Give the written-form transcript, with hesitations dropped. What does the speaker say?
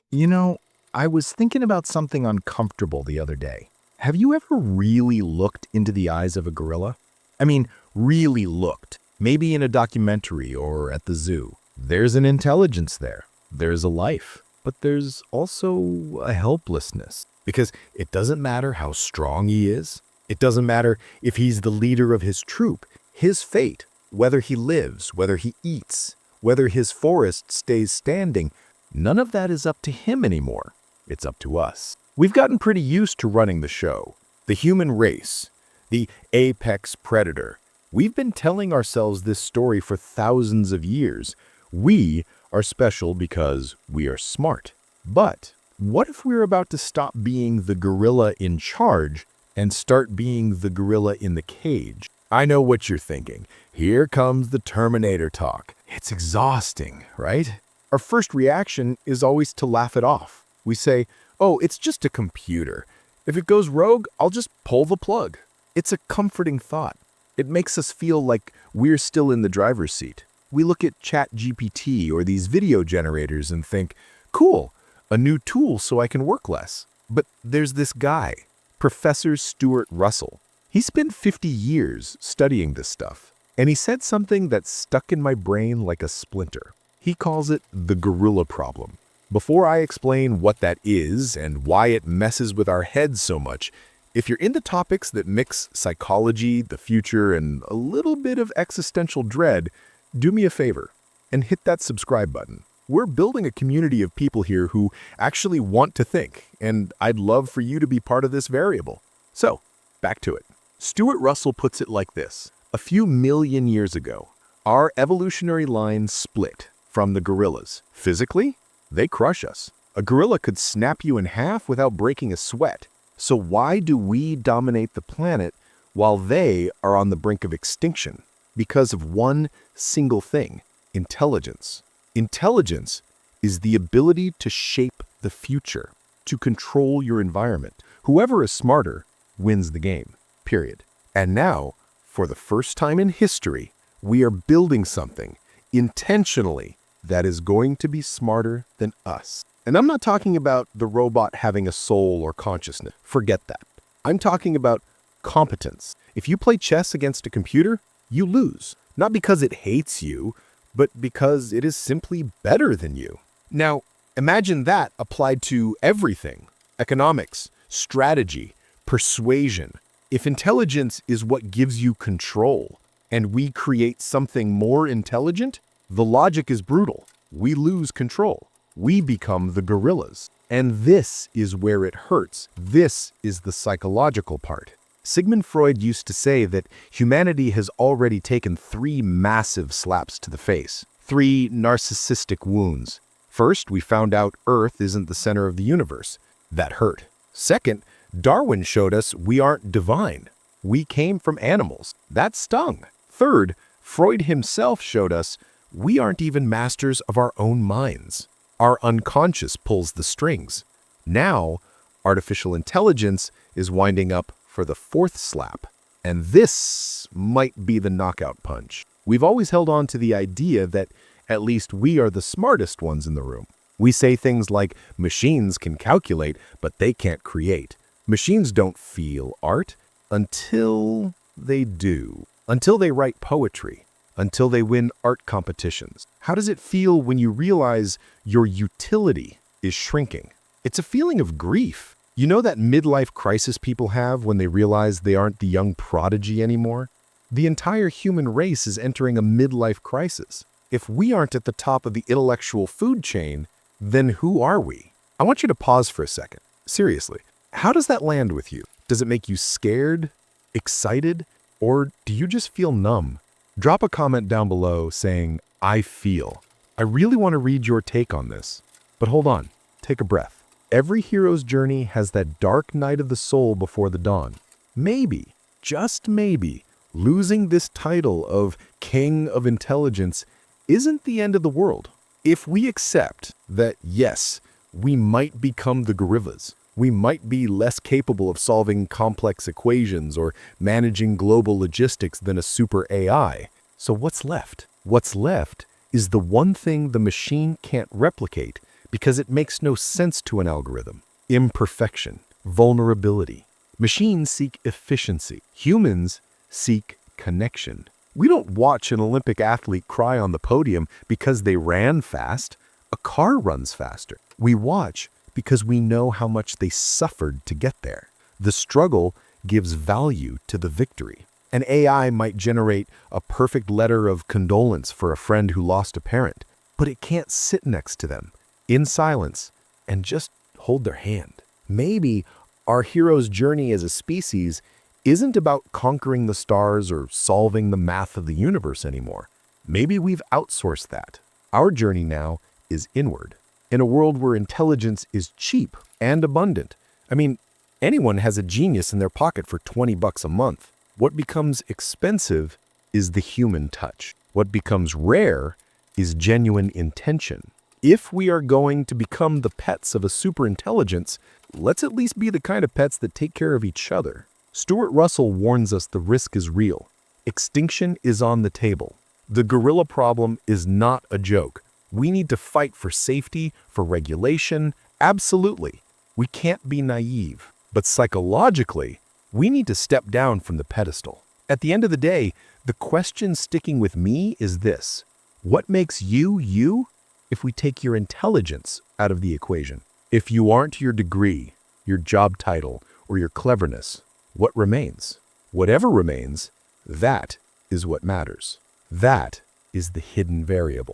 You know, I was thinking about something uncomfortable the other day. Have you ever really looked into the eyes of a gorilla? I mean, really looked. Maybe in a documentary or at the zoo. There's an intelligence there. There's a life. But there's also a helplessness. Because it doesn't matter how strong he is. It doesn't matter if he's the leader of his troop. His fate, whether he lives, whether he eats, whether his forest stays standing, none of that is up to him anymore. It's up to us. We've gotten pretty used to running the show. The human race, the apex predator. We've been telling ourselves this story for thousands of years. We are special because we are smart. But what if we're about to stop being the gorilla in charge and start being the gorilla in the cage? I know what you're thinking. Here comes the Terminator talk. It's exhausting, right? Our first reaction is always to laugh it off. We say, oh, it's just a computer. If it goes rogue, I'll just pull the plug. It's a comforting thought. It makes us feel like we're still in the driver's seat. We look at ChatGPT or these video generators and think, cool, a new tool so I can work less. But there's this guy, Professor Stuart Russell. He spent 50 years studying this stuff, and he said something that stuck in my brain like a splinter. He calls it the gorilla problem. Before I explain what that is and why it messes with our heads so much, if you're into topics that mix psychology, the future, and a little bit of existential dread, do me a favor and hit that subscribe button. We're building a community of people here who actually want to think, and I'd love for you to be part of this variable. So, back to it. Stuart Russell puts it like this. A few million years ago, our evolutionary line split from the gorillas. Physically, they crush us. A gorilla could snap you in half without breaking a sweat. So why do we dominate the planet while they are on the brink of extinction? Because of one single thing, intelligence. Intelligence is the ability to shape the future, to control your environment. Whoever is smarter wins the game, period. And now, for the first time in history, we are building something intentionally that is going to be smarter than us. And I'm not talking about the robot having a soul or consciousness. Forget that. I'm talking about competence. If you play chess against a computer, you lose. Not because it hates you, but because it is simply better than you. Now, imagine that applied to everything. Economics, strategy, persuasion. If intelligence is what gives you control, and we create something more intelligent, the logic is brutal. We lose control. We become the gorillas. And this is where it hurts. This is the psychological part. Sigmund Freud used to say that humanity has already taken 3 massive slaps to the face. 3 narcissistic wounds. First, we found out Earth isn't the center of the universe. That hurt. Second, Darwin showed us we aren't divine. We came from animals. That stung. Third, Freud himself showed us we aren't even masters of our own minds. Our unconscious pulls the strings. Now, artificial intelligence is winding up for the 4th slap. And this might be the knockout punch. We've always held on to the idea that at least we are the smartest ones in the room. We say things like machines can calculate, but they can't create. Machines don't feel art until they do. Until they write poetry. Until they win art competitions. How does it feel when you realize your utility is shrinking? It's a feeling of grief. You know that midlife crisis people have when they realize they aren't the young prodigy anymore? The entire human race is entering a midlife crisis. If we aren't at the top of the intellectual food chain, then who are we? I want you to pause for a second. Seriously, how does that land with you? Does it make you scared, excited, or do you just feel numb? Drop a comment down below saying, I feel. I really want to read your take on this. But hold on, take a breath. Every hero's journey has that dark night of the soul before the dawn. Maybe, just maybe, losing this title of King of Intelligence isn't the end of the world. If we accept that, yes, we might become the gorillas, we might be less capable of solving complex equations or managing global logistics than a super AI. So what's left? What's left is the one thing the machine can't replicate because it makes no sense to an algorithm. Imperfection, vulnerability. Machines seek efficiency. Humans seek connection. We don't watch an Olympic athlete cry on the podium because they ran fast. A car runs faster. We watch because we know how much they suffered to get there. The struggle gives value to the victory. An AI might generate a perfect letter of condolence for a friend who lost a parent, but it can't sit next to them in silence and just hold their hand. Maybe our hero's journey as a species isn't about conquering the stars or solving the math of the universe anymore. Maybe we've outsourced that. Our journey now is inward. In a world where intelligence is cheap and abundant. I mean, anyone has a genius in their pocket for $20 a month. What becomes expensive is the human touch. What becomes rare is genuine intention. If we are going to become the pets of a superintelligence, let's at least be the kind of pets that take care of each other. Stuart Russell warns us the risk is real. Extinction is on the table. The gorilla problem is not a joke. We need to fight for safety, for regulation. Absolutely. We can't be naive. But psychologically, we need to step down from the pedestal. At the end of the day, the question sticking with me is this: what makes you, you, if we take your intelligence out of the equation? If you aren't your degree, your job title, or your cleverness, what remains? Whatever remains, that is what matters. That is the hidden variable.